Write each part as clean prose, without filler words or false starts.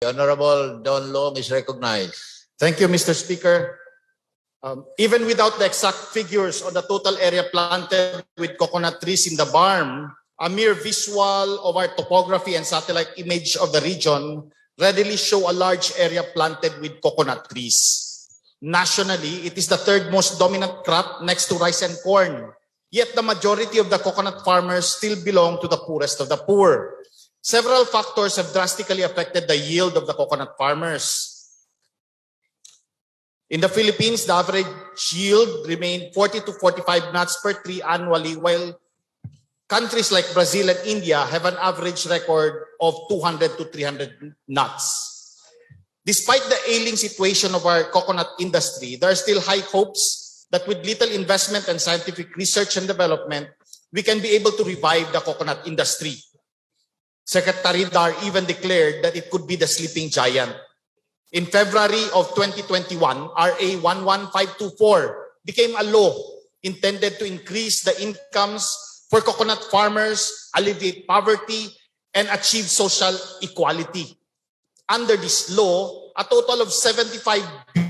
The Honorable Don Loong is recognized. Thank you, Mr. Speaker. Even without the exact figures on the total area planted with coconut trees in the BARM, a mere visual of our topography and satellite image of the region readily show a large area planted with coconut trees. Nationally, it is the third most dominant crop next to rice and corn. Yet the majority of the coconut farmers still belong to the poorest of the poor. Several factors have drastically affected the yield of the coconut farmers. In the Philippines, the average yield remained 40 to 45 nuts per tree annually, while countries like Brazil and India have an average record of 200 to 300 nuts. Despite the ailing situation of our coconut industry, there are still high hopes that with little investment and scientific research and development, we can be able to revive the coconut industry. Secretary Dar even declared that it could be the sleeping giant. In February of 2021, RA 11524 became a law intended to increase the incomes for coconut farmers, alleviate poverty, and achieve social equality. Under this law, a total of 75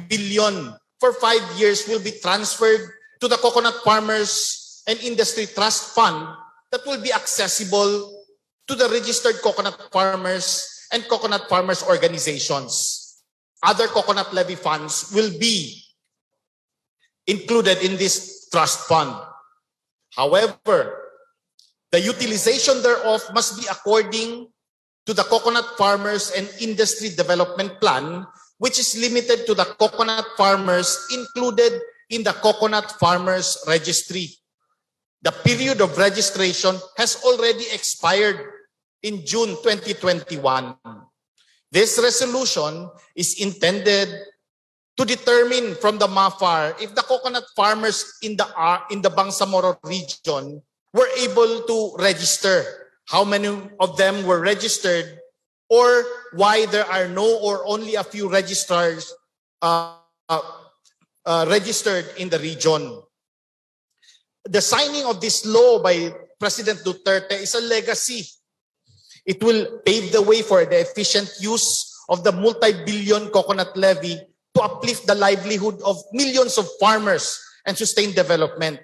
billion for 5 years will be transferred to the Coconut Farmers and Industry Trust Fund that will be accessible to the registered coconut farmers and coconut farmers organizations. Other coconut levy funds will be included in this trust fund. However, the utilization thereof must be according to the Coconut Farmers and Industry Development Plan, which is limited to the coconut farmers included in the Coconut Farmers Registry. The period of registration has already expired in June 2021. This resolution is intended to determine from the MAFAR if the coconut farmers in the Bangsamoro region were able to register, how many of them were registered, or why there are no or only a few registrars registered in the region. The signing of this law by President Duterte is a legacy. It will pave the way for the efficient use of the multi-billion coconut levy to uplift the livelihood of millions of farmers and sustain development.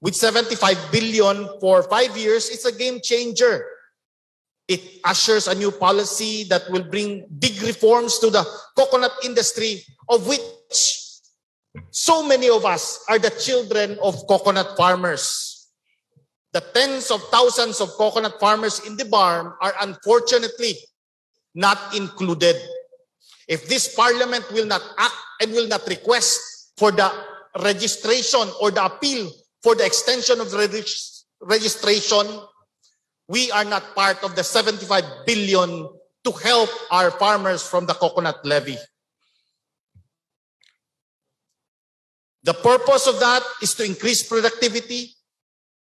With 75 billion for 5 years, it's a game changer. It ushers a new policy that will bring big reforms to the coconut industry, of which so many of us are the children of coconut farmers. The tens of thousands of coconut farmers in the BARM are unfortunately not included. If this parliament will not act and will not request for the registration or the appeal for the extension of the registration, we are not part of the 75 billion to help our farmers from the coconut levy. The purpose of that is to increase productivity,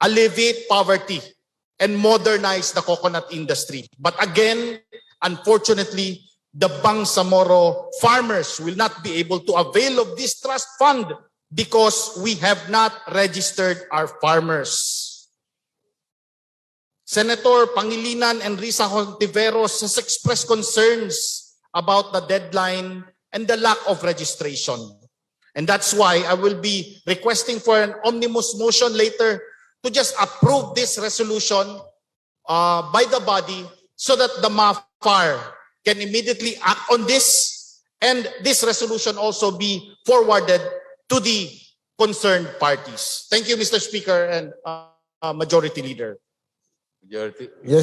alleviate poverty, and modernize the coconut industry. But again, unfortunately, the Bangsamoro farmers will not be able to avail of this trust fund because we have not registered our farmers. Senator Pangilinan and Risa Hontiveros has expressed concerns about the deadline and the lack of registration. And that's why I will be requesting for an omnibus motion later to just approve this resolution by the body so that the MAFAR can immediately act on this and this resolution also be forwarded to the concerned parties. Thank you, Mr. Speaker and Majority Leader. Majority. Yes.